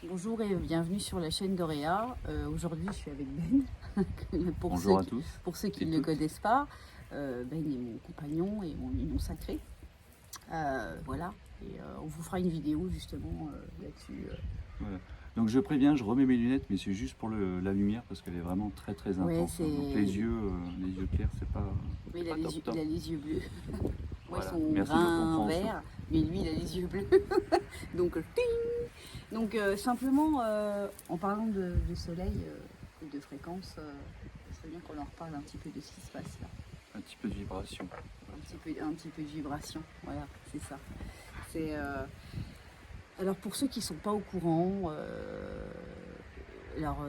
Bonjour et bienvenue sur la chaîne d'Auréa. Aujourd'hui, je suis avec Ben. Bonjour à tous Pour ceux qui et ne le toutes. connaissent pas, Ben est mon compagnon et mon union sacrée. Voilà. Et on vous fera une vidéo justement là-dessus. Voilà. Donc je préviens, je remets mes lunettes, mais c'est juste pour la lumière parce qu'elle est vraiment très Ouais, intense, hein. Donc les yeux clairs, c'est pas, Oui, il a pas top il top. a les yeux bleus. Moi, ils Voilà. sont Merci de votre brun compréhension. vert, mais lui, il a les yeux bleus. Donc, ting. Donc simplement, en parlant de soleil et de fréquence, ce serait bien qu'on en reparle un petit peu de ce qui se passe là. Un petit peu de vibration. Un petit peu de vibration, voilà, c'est ça. C'est alors pour ceux qui ne sont pas au courant,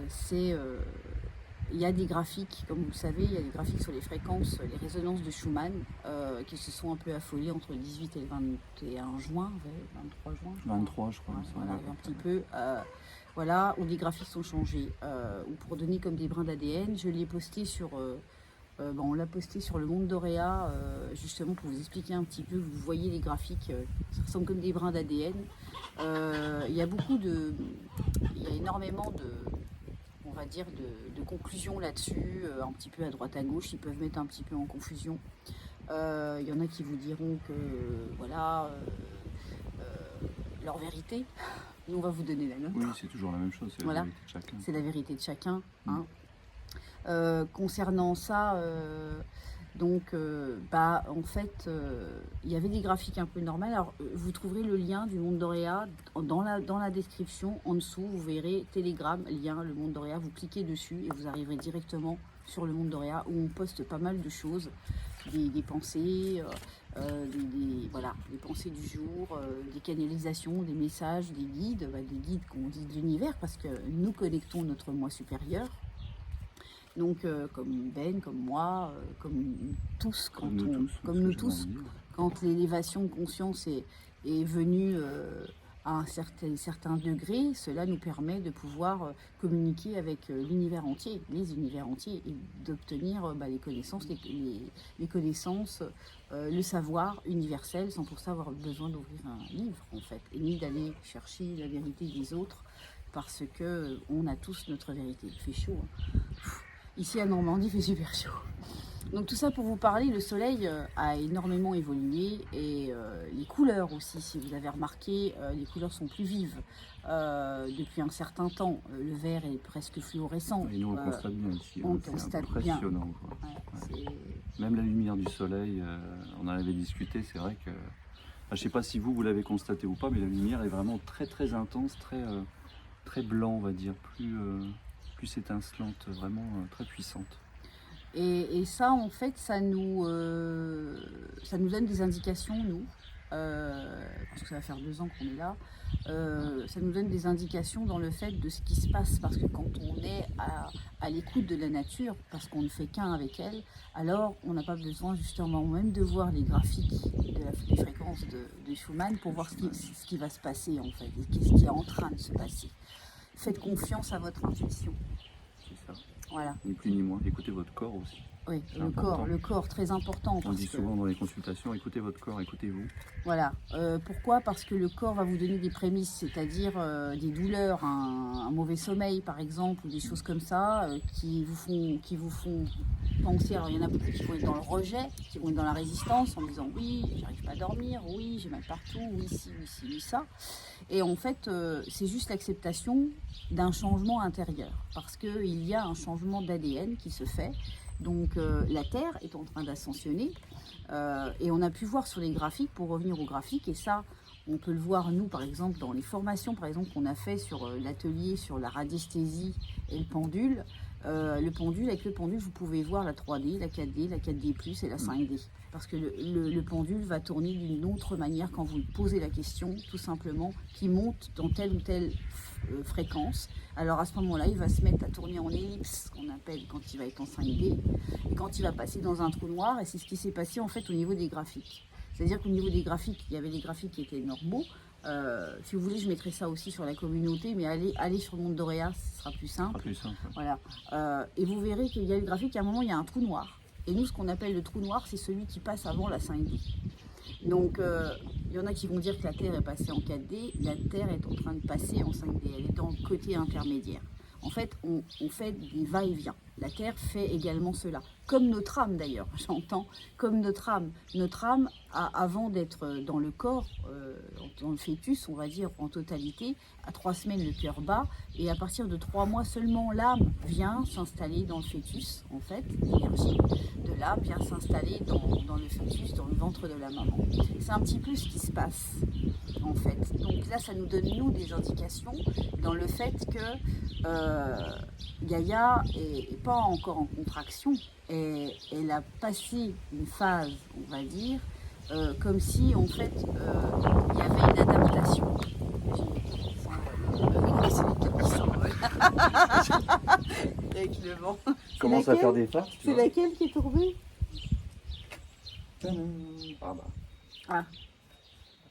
c'est il y a des graphiques, comme vous le savez, il y a des graphiques sur les fréquences, les résonances de Schumann qui se sont un peu affolées entre le 18 et le 21 juin, 23 juin, je crois. 23, je crois. Ouais, ça voilà, va, un petit peu. Voilà, où les graphiques sont changés. Ou pour donner comme des brins d'ADN, je l'ai posté sur on l'a posté sur le monde d'Auréa, justement pour vous expliquer un petit peu. Vous voyez les graphiques, ça ressemble comme des brins d'ADN. Il y a il y a énormément on va dire, de conclusions là-dessus, un petit peu à droite à gauche, ils peuvent mettre un petit peu en confusion. Il y en a qui vous diront que voilà leur vérité. Nous on va vous donner la nôtre. Oui, c'est toujours la même chose, c'est la Voilà, vérité de chacun. c'est la vérité de chacun. Hein. Concernant ça, en fait, il y avait des graphiques un peu normaux. Alors, vous trouverez le lien du monde d'Auréa dans la description. En dessous, vous verrez Telegram, lien, le monde d'Auréa. Vous cliquez dessus et vous arriverez directement sur le monde d'Auréa où on poste pas mal de choses, des pensées, voilà, des pensées du jour, des canalisations, des messages, des guides qu'on dit de l'univers parce que nous connectons notre moi supérieur. Donc, comme Ben, comme moi, comme tous, comme nous tous, quand l'élévation de conscience est venue à un certain degré, cela nous permet de pouvoir communiquer avec l'univers entier, les univers entiers, et d'obtenir les connaissances, les connaissances, le savoir universel, sans pour ça avoir besoin d'ouvrir un livre, en fait, et ni d'aller chercher la vérité des autres, parce que on a tous notre vérité. Il fait chaud, hein. Ici à Normandie, il fait super chaud. Donc tout ça pour vous parler, le soleil a énormément évolué et les couleurs aussi, si vous avez remarqué, les couleurs sont plus vives depuis un certain temps. Le vert est presque fluorescent. Et nous on le constate bien ici, on hein, c'est impressionnant. Ouais, même la lumière du soleil, on en avait discuté, c'est vrai que... je ne sais pas si vous l'avez constaté ou pas, mais la lumière est vraiment très intense, très blanc, on va dire, plus étincelante, vraiment très puissante. Et ça, en fait, ça nous donne des indications, nous, parce que ça va faire 2 ans qu'on est là, ça nous donne des indications dans le fait de ce qui se passe, parce que quand on est à l'écoute de la nature, parce qu'on ne fait qu'un avec elle, alors on n'a pas besoin justement même de voir les graphiques des fréquences de Schumann pour voir ce qui va se passer en fait, et qu'est-ce qui est en train de se passer. Faites confiance à votre intuition. C'est ça. Voilà. Ni plus ni moins, écoutez votre corps aussi. Oui, le corps, très important. On dit souvent dans les consultations, écoutez votre corps, écoutez-vous. Voilà. Pourquoi? Parce que le corps va vous donner des prémices, c'est-à-dire des douleurs, un mauvais sommeil par exemple, ou des choses comme ça, qui vous font penser. Alors il y en a beaucoup qui vont être dans le rejet, qui vont être dans la résistance, en disant oui, j'arrive pas à dormir, oui, j'ai mal partout, oui, ci, oui, ci, oui, ça. Et en fait, c'est juste l'acceptation d'un changement intérieur, parce qu'il y a un changement d'ADN qui se fait. Donc la Terre est en train d'ascensionner et on a pu voir sur les graphiques, pour revenir aux graphiques, et ça on peut le voir nous par exemple dans les formations par exemple qu'on a fait sur l'atelier sur la radiesthésie et le pendule. Avec le pendule vous pouvez voir la 3D, la 4D, la 4D+, et la 5D. Parce que le pendule va tourner d'une autre manière quand vous posez la question, tout simplement, qui monte dans telle ou telle fréquence. Alors à ce moment-là, il va se mettre à tourner en ellipse, qu'on appelle quand il va être en 5D, et quand il va passer dans un trou noir, et c'est ce qui s'est passé en fait au niveau des graphiques. C'est-à-dire qu'au niveau des graphiques, il y avait des graphiques qui étaient normaux. Si vous voulez, je mettrai ça aussi sur la communauté, mais allez sur le monde d'Auréa, ce sera plus simple. Voilà. Et vous verrez qu'il y a le graphique, à un moment, il y a un trou noir. Et nous, ce qu'on appelle le trou noir, c'est celui qui passe avant la 5D. Donc, il y en a qui vont dire que la Terre est passée en 4D. La Terre est en train de passer en 5D. Elle est dans le côté intermédiaire. En fait, on fait des va-et-vient. La Terre fait également cela. Comme notre âme d'ailleurs, j'entends, comme notre âme. Notre âme, avant d'être dans le corps, dans le fœtus, on va dire en totalité, à 3 semaines le cœur bat, et à partir de 3 mois seulement, l'âme vient s'installer dans le fœtus, en fait, l'énergie de l'âme vient s'installer dans le fœtus, dans le ventre de la maman. C'est un petit peu ce qui se passe, en fait. Donc là, ça nous donne, nous, des indications dans le fait que Gaïa est pas encore en contraction, et elle a passé une phase, on va dire, comme si en fait il y avait une adaptation. C'est les câbles qui s'envolent. Avec le vent. Commence à faire des farces. C'est laquelle qui est tombée? Ah bah. Ah.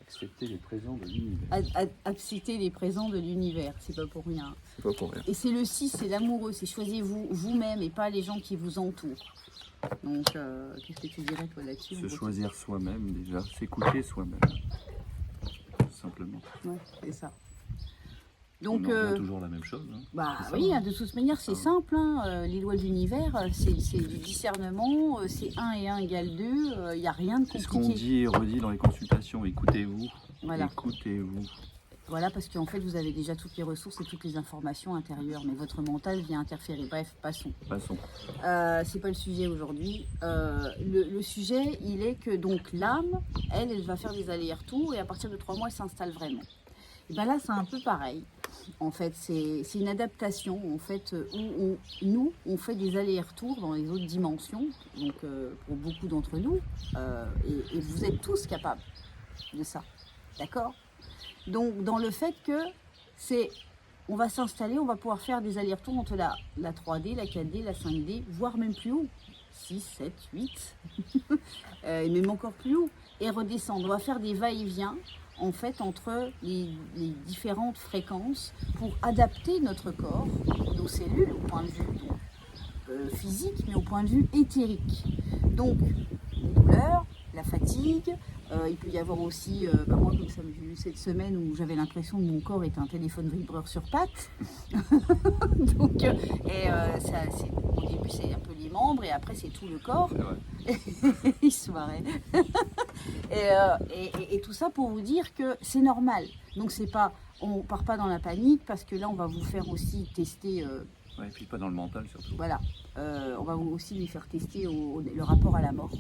Accepter les présents de l'univers. Accepter les présents de l'univers, c'est pas pour rien. C'est pas pour rien. Et c'est le 6, c'est l'amoureux, c'est choisissez-vous vous-même et pas les gens qui vous entourent. Donc, qu'est-ce que tu dirais toi là-dessus? Se choisir soi-même déjà, s'écouter soi-même. Tout simplement. Ouais, c'est ça. Donc, on en revient toujours la même chose. Hein. Bah Ça, oui, de toute manière, c'est simple. Hein. Les lois de l'univers, c'est du discernement, c'est 1 et 1 égale 2, il n'y a rien de compliqué. C'est ce qu'on dit et redit dans les consultations, écoutez-vous. Voilà. Écoutez-vous. Voilà, parce qu'en fait, vous avez déjà toutes les ressources et toutes les informations intérieures, mais votre mental vient interférer. Bref, passons. C'est pas le sujet aujourd'hui. Le sujet, il est que donc l'âme, elle va faire des allers-retours et à partir de 3 mois, elle s'installe vraiment. Et bien là, c'est un peu pareil. En fait, c'est une adaptation en fait, où on fait des allers-retours dans les autres dimensions, donc pour beaucoup d'entre nous, et vous êtes tous capables de ça, d'accord? Donc dans le fait que on va s'installer, on va pouvoir faire des allers-retours entre la 3D, la 4D, la 5D, voire même plus haut, 6, 7, 8, et même encore plus haut, et redescendre. On va faire des va-et-vient en fait entre les différentes fréquences pour adapter notre corps, nos cellules au point de vue physique, mais au point de vue éthérique. Donc, les douleurs, la fatigue, il peut y avoir aussi, moi comme ça j'ai eu cette semaine où j'avais l'impression que mon corps était un téléphone vibreur sur pattes. Donc, au début c'est un peu les membres et après c'est tout le corps. Il se marrait. Et tout ça pour vous dire que c'est normal. Donc c'est pas, on part pas dans la panique parce que là on va vous faire aussi tester. Ouais, et puis pas dans le mental surtout. Voilà, on va aussi lui faire tester le rapport à la mort.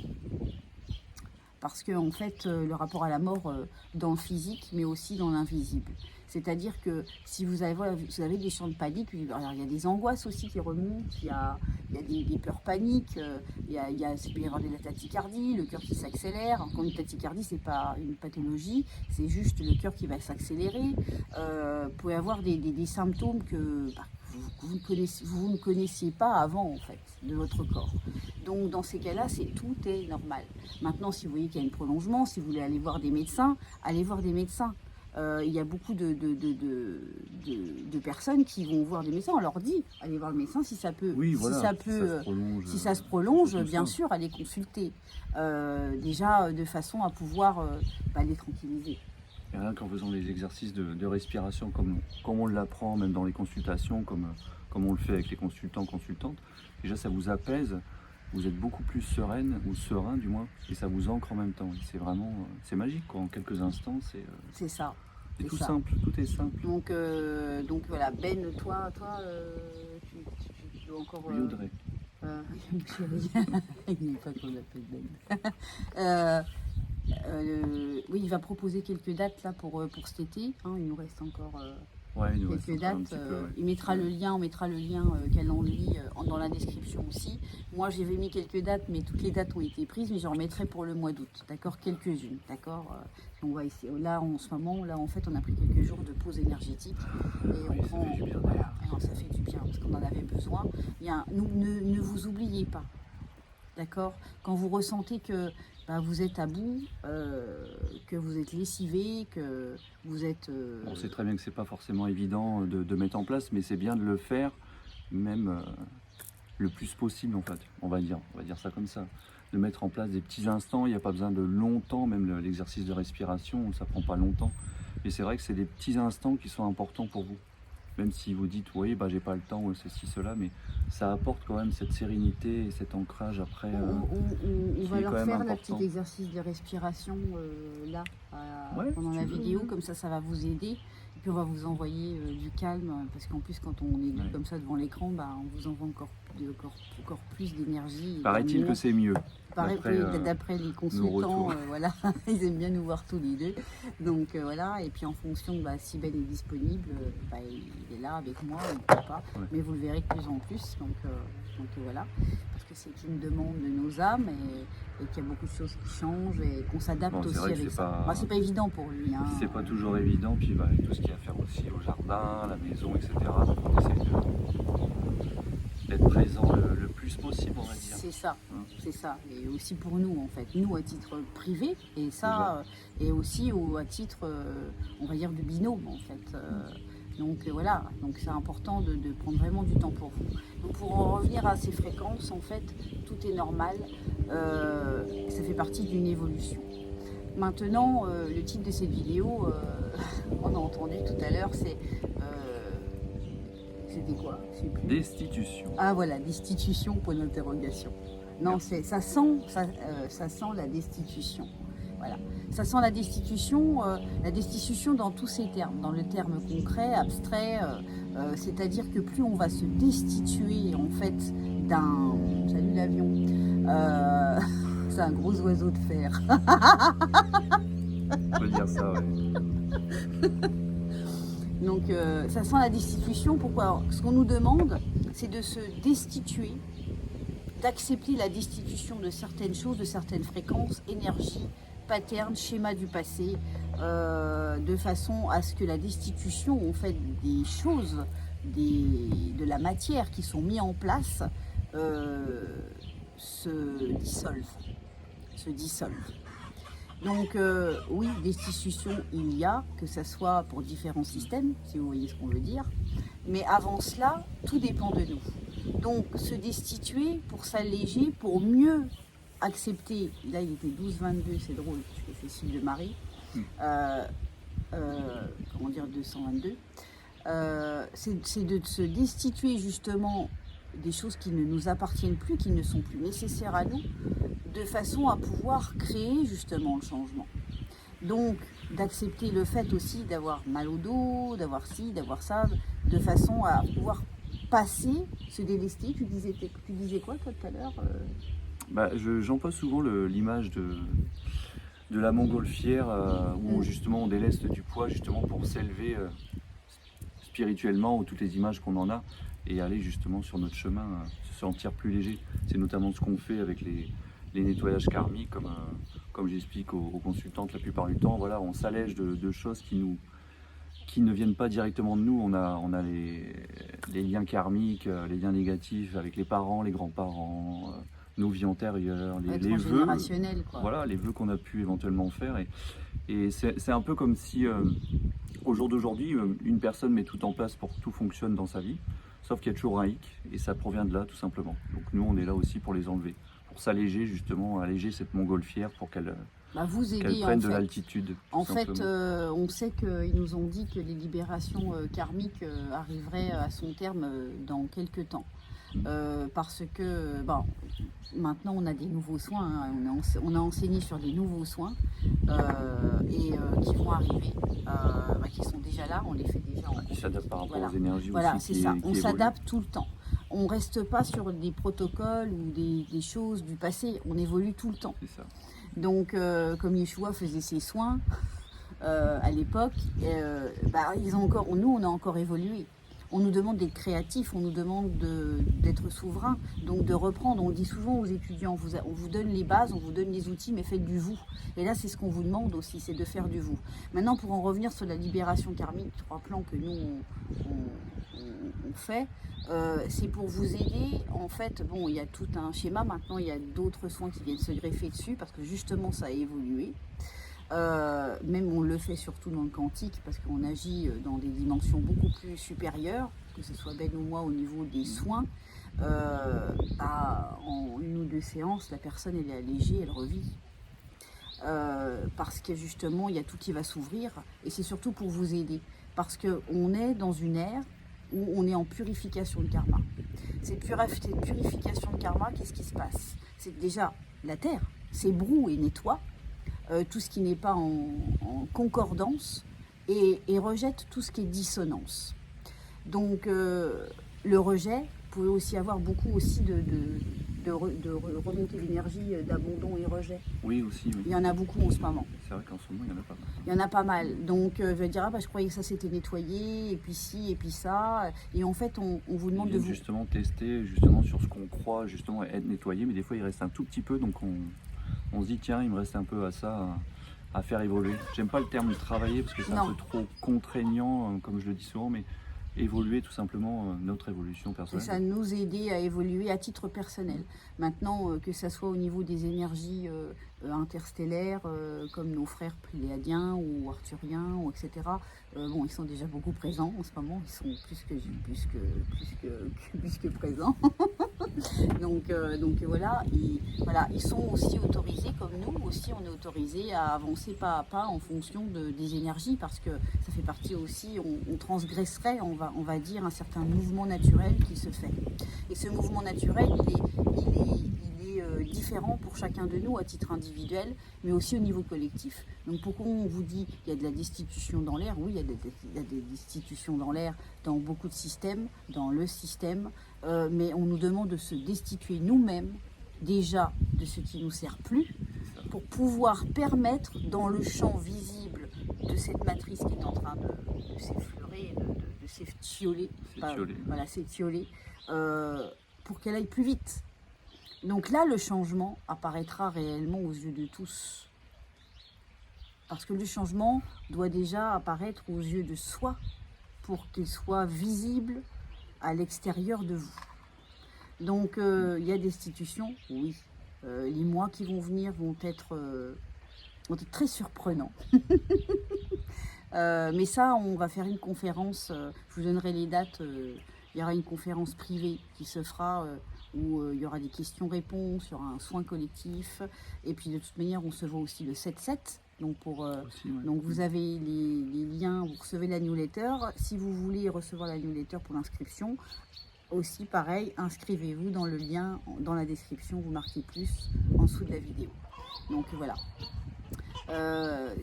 Parce que en fait, le rapport à la mort dans le physique, mais aussi dans l'invisible. C'est-à-dire que si vous avez des champs de panique, alors il y a des angoisses aussi qui remontent, il y a des peurs paniques, il peut y avoir de la tachycardie, le cœur qui s'accélère. Quand une tachycardie, c'est pas une pathologie, c'est juste le cœur qui va s'accélérer. Vous pouvez avoir des symptômes que vous ne connaissiez pas avant, en fait, de votre corps. Donc, dans ces cas-là, tout est normal. Maintenant, si vous voyez qu'il y a un prolongement, si vous voulez aller voir des médecins, allez voir des médecins. Il y a beaucoup de personnes qui vont voir des médecins. On leur dit, allez voir le médecin si ça peut, oui, voilà, si ça se prolonge, bien sûr, allez consulter. Déjà, de façon à pouvoir les tranquilliser. Et rien qu'en faisant des exercices de respiration, comme on l'apprend même dans les consultations, comme on le fait avec les consultants, consultantes, déjà ça vous apaise, vous êtes beaucoup plus sereine, ou serein du moins, et ça vous ancre en même temps. C'est vraiment, c'est magique quoi, en quelques instants, c'est ça. C'est tout simple, tout est simple. Donc voilà, Ben, toi tu dois encore... Oui, Audrey. Il n'est pas qu'on l'appelle Ben. Oui, il va proposer quelques dates là pour cet été. Hein, il nous reste encore quelques dates. Il mettra le lien, on mettra le lien calendrier dans la description aussi. Moi, j'avais mis quelques dates, mais toutes les dates ont été prises, mais j'en remettrai pour le mois d'août. D'accord, quelques-unes. D'accord. On va essayer. Là, en ce moment, en fait, on a pris quelques jours de pause énergétique et on prend. Voilà, alors, ça fait du bien parce qu'on en avait besoin. Ne vous oubliez pas. D'accord. Quand vous ressentez que vous êtes à bout, que vous êtes lessivé, que vous êtes... On sait très bien que c'est pas forcément évident de mettre en place, mais c'est bien de le faire, même le plus possible en fait, on va dire ça comme ça. de mettre en place des petits instants. Il n'y a pas besoin de longtemps, même l'exercice de respiration, ça prend pas longtemps. Mais c'est vrai que c'est des petits instants qui sont importants pour vous. Même si vous dites, oui, bah, j'ai pas le temps, ou ceci, cela, mais ça apporte quand même cette sérénité et cet ancrage après. On qui va est leur quand même faire le important. petit exercice de respiration là, Ouais, pendant si la tu veux, vidéo, ouais. comme ça va vous aider. Et puis on va vous envoyer du calme, parce qu'en plus quand on est Ouais. comme ça devant l'écran, bah, on vous envoie encore plus d'énergie et Paraît-il que d'amour. c'est mieux. Oui, d'après les consultants, retours. voilà, ils aiment bien nous voir tous les deux. Donc voilà, et puis en fonction, bah, si Ben est disponible, bah, il est là avec moi, il ne peut pas, Ouais. mais vous le verrez de plus en plus. Donc voilà, parce que c'est une demande de nos âmes et qu'il y a beaucoup de choses qui changent et qu'on s'adapte Bon, c'est aussi vrai que avec c'est ça. pas- Bah, c'est pas évident pour lui. Hein. C'est pas toujours évident, puis bah, avec tout ce qu'il y a à faire aussi au jardin, la maison, etc. Donc on essaie d'être présent le plus possible, on va dire. C'est ça, Hein. c'est ça. Et aussi pour nous, en fait. Nous, à titre privé, et ça, et aussi à titre, on va dire, de binôme, en fait. Donc voilà, donc c'est important de prendre vraiment du temps pour vous. Donc pour en revenir à ces fréquences, en fait, tout est normal. Ça fait partie d'une évolution. Maintenant, le titre de cette vidéo, on a entendu tout à l'heure, c'était quoi? Je sais plus. Destitution. Ah voilà, destitution, point d'interrogation. Non, Merci. ça sent la destitution. Voilà. Ça sent la destitution dans tous ses termes, dans le terme concret, abstrait, c'est-à-dire que plus on va se destituer en fait d'un... Salut l'avion. C'est un gros oiseau de fer. On peut dire ça, ouais. Donc ça sent la destitution. Pourquoi? Alors, ce qu'on nous demande, c'est de se destituer, d'accepter la destitution de certaines choses, de certaines fréquences, énergie, patterns, schémas du passé, de façon à ce que la destitution, en fait, des choses, de la matière qui sont mis en place, se dissolvent. Donc oui, destitution il y a, que ce soit pour différents systèmes, si vous voyez ce qu'on veut dire. Mais avant cela, tout dépend de nous. Donc se destituer pour s'alléger, pour mieux accepter. Là il était 12-22, c'est drôle, parce que c'est Cible de Marie. Comment dire 222. C'est de se destituer justement des choses qui ne nous appartiennent plus, qui ne sont plus nécessaires à nous, de façon à pouvoir créer justement le changement. Donc d'accepter le fait aussi d'avoir mal au dos, d'avoir ci, d'avoir ça, de façon à pouvoir passer, se délester. Tu disais quoi toi tout à l'heure Bah, j'emploie souvent l'image de la montgolfière où justement on déleste du poids justement pour s'élever spirituellement, ou toutes les images qu'on en a, et aller justement sur notre chemin, se sentir plus léger. C'est notamment ce qu'on fait avec les nettoyages karmiques, comme j'explique aux consultantes la plupart du temps. Voilà, on s'allège de choses qui ne viennent pas directement de nous. On a les liens karmiques, les liens négatifs avec les parents, les grands-parents, nos vies antérieures, les vœux, quoi. voilà, les vœux qu'on a pu éventuellement faire. Et c'est un peu comme si, au jour d'aujourd'hui, une personne met tout en place pour que tout fonctionne dans sa vie, sauf qu'il y a toujours un hic, et ça provient de là, tout simplement. Donc nous, on est là aussi pour les enlever, pour s'alléger, justement, alléger cette montgolfière pour qu'elle vous aider, qu'elle prenne de l'altitude. En fait, on sait qu'ils nous ont dit que les libérations karmiques arriveraient à son terme dans quelques temps. Parce que maintenant on a des nouveaux soins, hein, on a enseigné sur des nouveaux soins qui vont arriver, qui sont déjà là, on les fait déjà. Qui s'adaptent par rapport voilà. aux énergies voilà, aussi. C'est ça, on s'adapte tout le temps. On ne reste pas sur des protocoles ou des choses du passé, on évolue tout le temps. C'est ça. Donc comme Yeshua faisait ses soins à l'époque, nous on a encore évolué. On nous demande d'être créatifs, on nous demande d'être souverain, donc de reprendre. On dit souvent aux étudiants, on vous donne les bases, on vous donne les outils, mais faites du vous. Et là, c'est ce qu'on vous demande aussi, c'est de faire du vous. Maintenant, pour en revenir sur la libération karmique, 3 plans que nous, on fait, c'est pour vous aider. En fait, il y a tout un schéma. Maintenant, il y a d'autres soins qui viennent se greffer dessus, parce que justement, ça a évolué. Même on le fait surtout dans le quantique parce qu'on agit dans des dimensions beaucoup plus supérieures, que ce soit Ben ou moi au niveau des soins, en 1 ou 2 séances, la personne elle est allégée, elle revit. Parce que justement, il y a tout qui va s'ouvrir et c'est surtout pour vous aider. Parce qu'on est dans une ère où on est en purification de karma. Cette purification de karma, qu'est-ce qui se passe? C'est que déjà, la Terre s'ébroue et nettoie tout ce qui n'est pas en concordance et rejette tout ce qui est dissonance. Donc, le rejet, vous pouvez aussi avoir beaucoup aussi de remontée d'énergie, d'abandon et rejet. Oui, aussi, oui. Il y en a beaucoup en ce moment. C'est vrai qu'en ce moment, il y en a pas mal. Il y en a pas mal. Donc, je vais dire, je croyais que ça s'était nettoyé, et puis ci, et puis ça. Et en fait, on vous demande Ils de viennent vous... justement tester justement sur ce qu'on croit justement être nettoyé, mais des fois il reste un tout petit peu, donc on se dit tiens, il me reste un peu à ça à faire évoluer. J'aime pas le terme travailler parce que c'est un Non. peu trop contraignant, comme je le dis souvent, mais évoluer tout simplement notre évolution C'est personnelle. ça, nous aider à évoluer à titre personnel. Maintenant, que ça soit au niveau des énergies interstellaires, comme nos frères pléiadiens ou arthuriens, ou etc. Bon, ils sont déjà beaucoup présents en ce moment, ils sont plus que présents. donc voilà, ils sont aussi autorisés, comme nous aussi, on est autorisés à avancer pas à pas en fonction des énergies, parce que ça fait partie aussi, on transgresserait, on va dire, un certain mouvement naturel qui se fait. Et ce mouvement naturel, il est différent pour chacun de nous à titre individuel, mais aussi au niveau collectif. Donc pourquoi on vous dit qu'il y a de la destitution dans l'air? Oui, il y a des destitutions dans l'air, dans beaucoup de systèmes, dans le système, mais on nous demande de se destituer nous-mêmes déjà de ce qui ne nous sert plus, pour pouvoir permettre dans le champ visible de cette matrice qui est en train de s'effleurer, de s'étioler, voilà, s'étioler, pour qu'elle aille plus vite. Donc là, le changement apparaîtra réellement aux yeux de tous. Parce que le changement doit déjà apparaître aux yeux de soi pour qu'il soit visible à l'extérieur de vous. Donc, il y a des institutions, oui. Les mois qui vont venir vont être très surprenants. Mais ça, on va faire une conférence, je vous donnerai les dates, il y aura une conférence privée qui se fera où il y aura des questions-réponses, il y aura un soin collectif, et puis de toute manière, on se voit aussi le 7-7, donc, donc vous avez les liens, vous recevez la newsletter, si vous voulez recevoir la newsletter pour l'inscription, aussi pareil, inscrivez-vous dans le lien, dans la description, vous marquez plus en dessous de la vidéo. Donc voilà.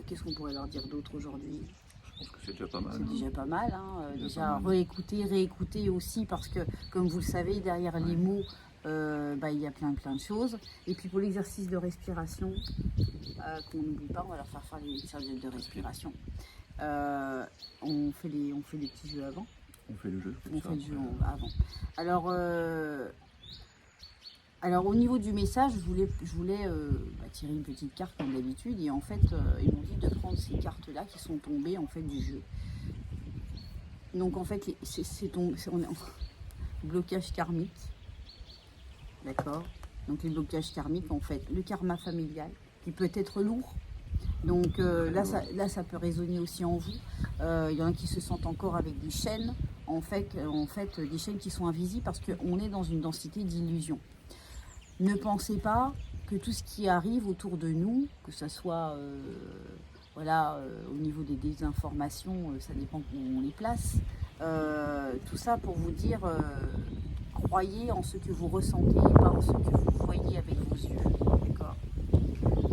Qu'est-ce qu'on pourrait leur dire d'autre aujourd'hui? Je pense que c'est déjà pas mal. C'est déjà pas mal, hein. Déjà réécouter réécouter aussi, parce que comme vous le savez, derrière les mots, il y a plein de choses. Et puis pour l'exercice de respiration, qu'on n'oublie pas, on va leur faire l'exercice de respiration. On fait des petits jeux avant. On fait le jeu. On fait le jeu avant. Alors au niveau du message, je voulais tirer une petite carte comme d'habitude, et en fait ils m'ont dit de prendre ces cartes là qui sont tombées en fait du jeu. Donc en fait on est en blocage karmique, d'accord. Donc les blocages karmiques, en fait le karma familial qui peut être lourd. Donc là ça peut résonner aussi en vous. Il y en a qui se sentent encore avec des chaînes, en fait des chaînes qui sont invisibles parce qu'on est dans une densité d'illusion. Ne pensez pas que tout ce qui arrive autour de nous, que ce soit au niveau des désinformations, ça dépend où on les place, tout ça pour vous dire, croyez en ce que vous ressentez et pas en ce que vous voyez avec vos yeux, d'accord.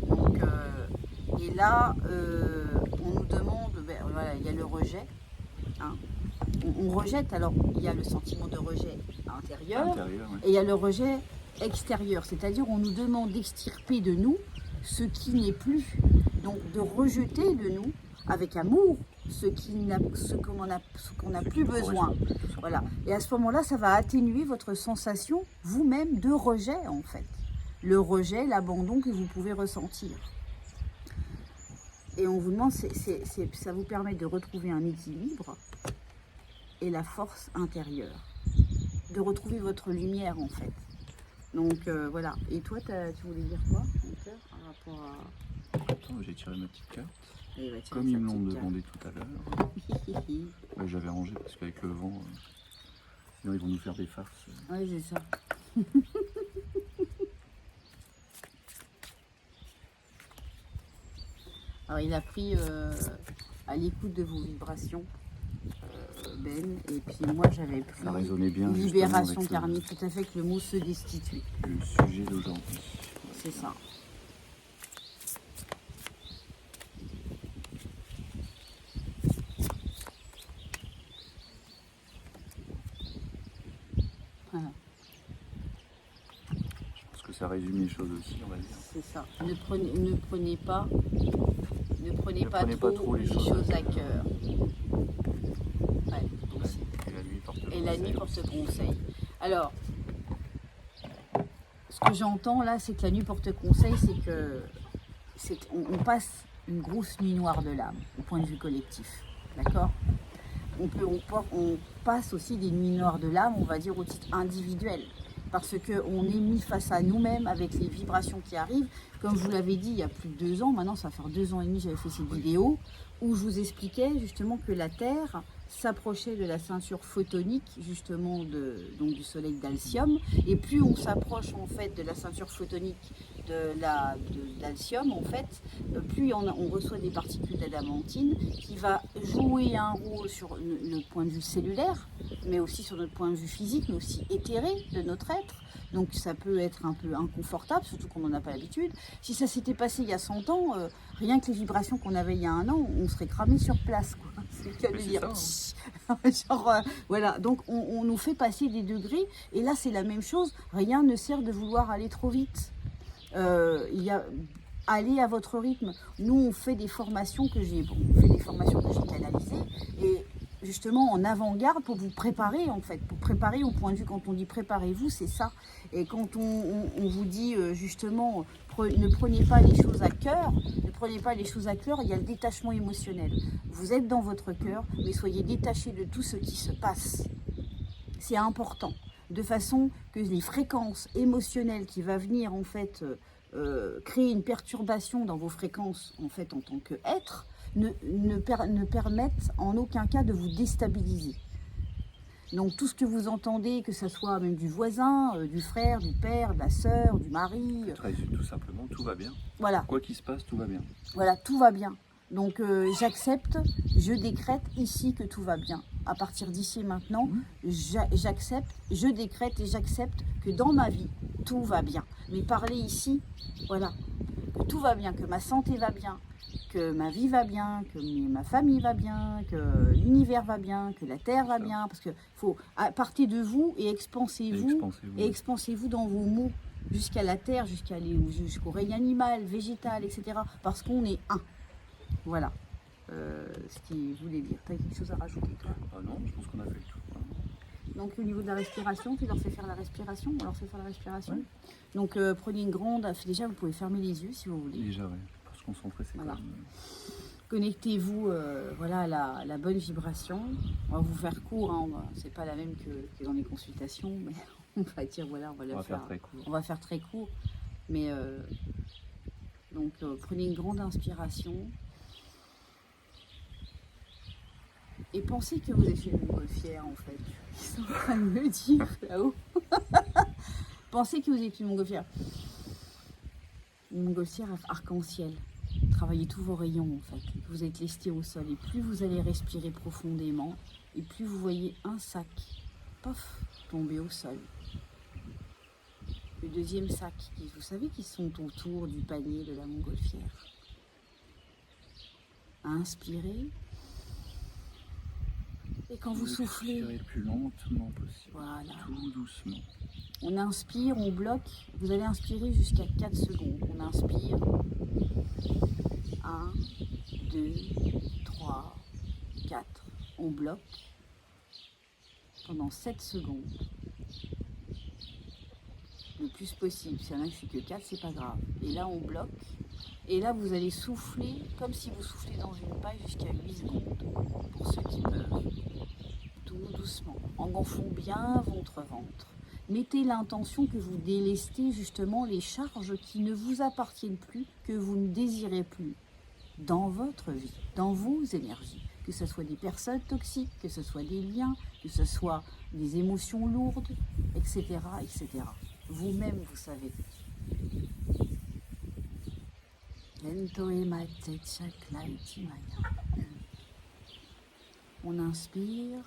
Donc, et là, on nous demande, il y a le rejet, hein. On rejette, alors il y a le sentiment de rejet intérieur oui. Et il y a le rejet extérieur, c'est-à-dire on nous demande d'extirper de nous ce qui n'est plus, donc de rejeter de nous avec amour ce qu'on n'a plus besoin. Voilà. Et à ce moment-là, ça va atténuer votre sensation vous-même de rejet, en fait. Le rejet, l'abandon que vous pouvez ressentir. Et on vous demande, ça vous permet de retrouver un équilibre et la force intérieure, de retrouver votre lumière, en fait. Donc voilà. Et toi, tu voulais dire quoi, par rapport à... Attends, j'ai tiré ma petite carte. Comme ils me l'ont demandé tout à l'heure. J'avais rangé parce qu'avec le vent, Sinon, ils vont nous faire des farces. Oui, c'est ça. Alors, il a pris à l'écoute de vos vibrations, Ben, et puis moi, j'avais pris Ça résonnait bien. libération justement, avec karmique, tout à fait, que le mot se destitue. le sujet d'aujourd'hui. C'est ça. Voilà, Je pense que ça résume les choses aussi, on va dire. c'est ça. Ne prenez pas trop les choses à cœur. Ouais, donc c'est- Et la nuit porte Et la nuit conseil. porte conseil. Alors, ce que j'entends là, c'est que la nuit porte conseil, c'est que on passe une grosse nuit noire de l'âme, au point de vue collectif. D'accord? On passe aussi des nuits noires de l'âme, on va dire au titre individuel. Parce qu'on est mis face à nous-mêmes avec les vibrations qui arrivent. Comme je vous l'avais dit il y a plus de 2 ans, maintenant ça va faire 2 ans et demi j'avais fait cette vidéo, où je vous expliquais justement que la Terre s'approchait de la ceinture photonique justement donc du soleil d'Alcyone. Et plus on s'approche en fait de la ceinture photonique d'Alcyone, en fait, plus on reçoit des particules d'adamantine qui va jouer un rôle sur le point de vue cellulaire, mais aussi sur notre point de vue physique, mais aussi éthéré de notre être. Donc ça peut être un peu inconfortable, surtout qu'on n'en a pas l'habitude. Si ça s'était passé il y a 100 ans, rien que les vibrations qu'on avait il y a 1 an, on serait cramé sur place, quoi. C'est le cas de Mais c'est dire. ça, Genre, voilà, donc on nous fait passer des degrés, et là c'est la même chose, rien ne sert de vouloir aller trop vite. Allez à votre rythme. Nous on fait des formations que j'ai canalisées, et justement en avant-garde pour vous préparer en fait, pour préparer au point de vue, quand on dit préparez-vous, c'est ça. Et quand on vous dit justement ne prenez pas les choses à cœur, il y a le détachement émotionnel. Vous êtes dans votre cœur, mais soyez détachés de tout ce qui se passe. C'est important, de façon que les fréquences émotionnelles qui va venir en fait créer une perturbation dans vos fréquences en fait en tant qu'être ne permettent en aucun cas de vous déstabiliser. Donc tout ce que vous entendez, que ce soit même du voisin, du frère, du père, de la sœur, du mari, Tout simplement, tout va bien. voilà, Quoi qu'il se passe, tout va bien. voilà, tout va bien. Donc j'accepte, je décrète ici que tout va bien. À partir d'ici et maintenant, j'accepte, je décrète et j'accepte que dans ma vie, tout va bien. Mais parler ici, voilà, que tout va bien, que ma santé va bien, que ma vie va bien, que ma famille va bien, que l'univers va bien, que la terre va bien, parce que faut partez de vous et expansez-vous dans vos mots jusqu'à la terre, jusqu'au règne animal, végétal, etc. Parce qu'on est un. Voilà ce qu'il voulait dire. Tu as quelque chose à rajouter, toi? Non, je pense qu'on a fait le tour. Donc au niveau de la respiration, tu leur fais faire la respiration, on leur fait faire la respiration. Ouais. Donc prenez une grande, déjà vous pouvez fermer les yeux si vous voulez. Déjà, ouais. Pour se concentrer, c'est Voilà. quand même... Connectez-vous voilà, à la bonne vibration. On va vous faire court, hein, c'est pas la même que dans les consultations, mais on va dire voilà, on va faire très court. On va faire très court. Mais donc prenez une grande inspiration. Et pensez que vous êtes une montgolfière en fait. Ils sont en train de me dire là-haut. Pensez que vous êtes une montgolfière. Une montgolfière arc-en-ciel. Travaillez tous vos rayons en fait. Vous êtes lesté au sol. Et plus vous allez respirer profondément, et plus vous voyez un sac, pof, tomber au sol. Le deuxième sac, vous savez, qui sont autour du panier de la montgolfière. Inspirez. Et quand vous soufflez, le plus lentement possible. Voilà. Tout doucement. On inspire, on bloque. Vous allez inspirer jusqu'à 4 secondes. On inspire. 1, 2, 3, 4. On bloque pendant 7 secondes. Le plus possible. Si on ne fait que 4, c'est pas grave. Et là, on bloque. Et là, vous allez souffler comme si vous soufflez dans une paille jusqu'à 8 secondes. Pour ceux qui peuvent. Tout doucement. En gonflant bien votre ventre. Mettez l'intention que vous délestez justement les charges qui ne vous appartiennent plus, que vous ne désirez plus dans votre vie, dans vos énergies. que ce soit des personnes toxiques, que ce soit des liens, que ce soit des émotions lourdes, etc. etc. Vous-même, vous savez. On inspire.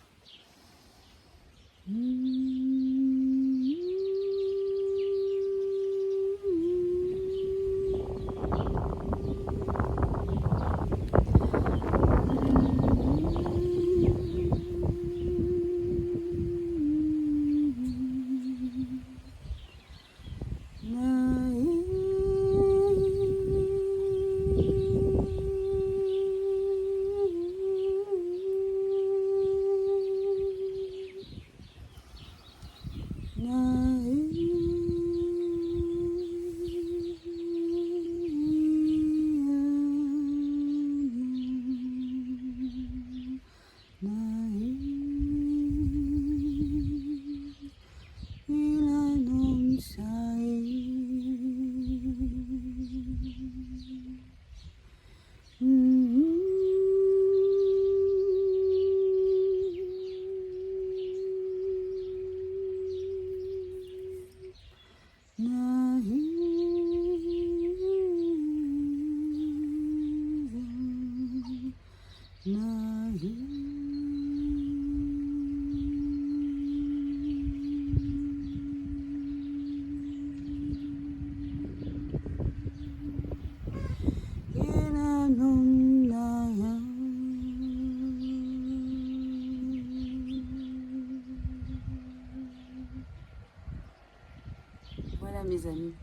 Voilà mes amis,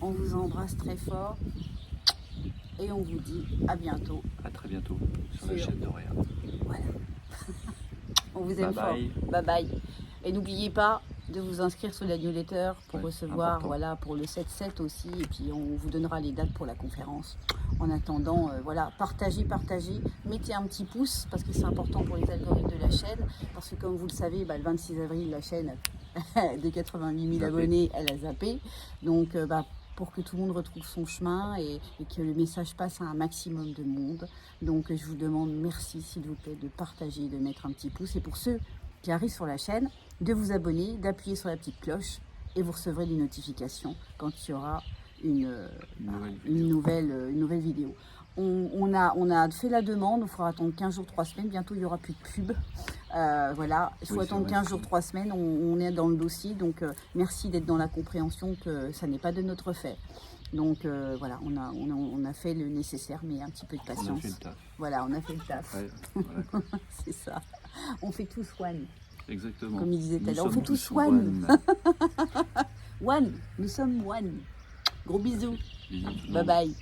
on vous embrasse très fort et on vous dit à bientôt. À très bientôt sur la chaîne d'Auréa. Voilà. On vous aime Bye bye. fort. Bye bye. Et n'oubliez pas de vous inscrire sur la newsletter pour recevoir, important. voilà, pour le 7-7 aussi. Et puis on vous donnera les dates pour la conférence. En attendant, voilà, partagez. Mettez un petit pouce parce que c'est important pour les algorithmes de la chaîne. Parce que comme vous le savez, le 26 avril, la chaîne de 88 000 abonnés, elle a zappé. Donc, pour que tout le monde retrouve son chemin et que le message passe à un maximum de monde. Donc je vous demande merci s'il vous plaît de partager, de mettre un petit pouce. Et pour ceux qui arrivent sur la chaîne, de vous abonner, d'appuyer sur la petite cloche et vous recevrez des notifications quand il y aura une nouvelle vidéo. On a fait la demande, il faudra attendre 15 jours, 3 semaines, bientôt il n'y aura plus de pub. Voilà, il faut attendre 15 jours, 3 semaines, on est dans le dossier, donc merci d'être dans la compréhension que ça n'est pas de notre fait. Donc voilà, on a fait le nécessaire, mais un petit peu de patience. On a fait le taf. Voilà, on a fait le taf. Ouais, voilà. C'est ça. On fait tous one. Exactement. Comme il disait tout à Nous l'heure, on fait sommes tous one. One, nous sommes one. Gros bisous. Bisous tout le Bye monde. bye.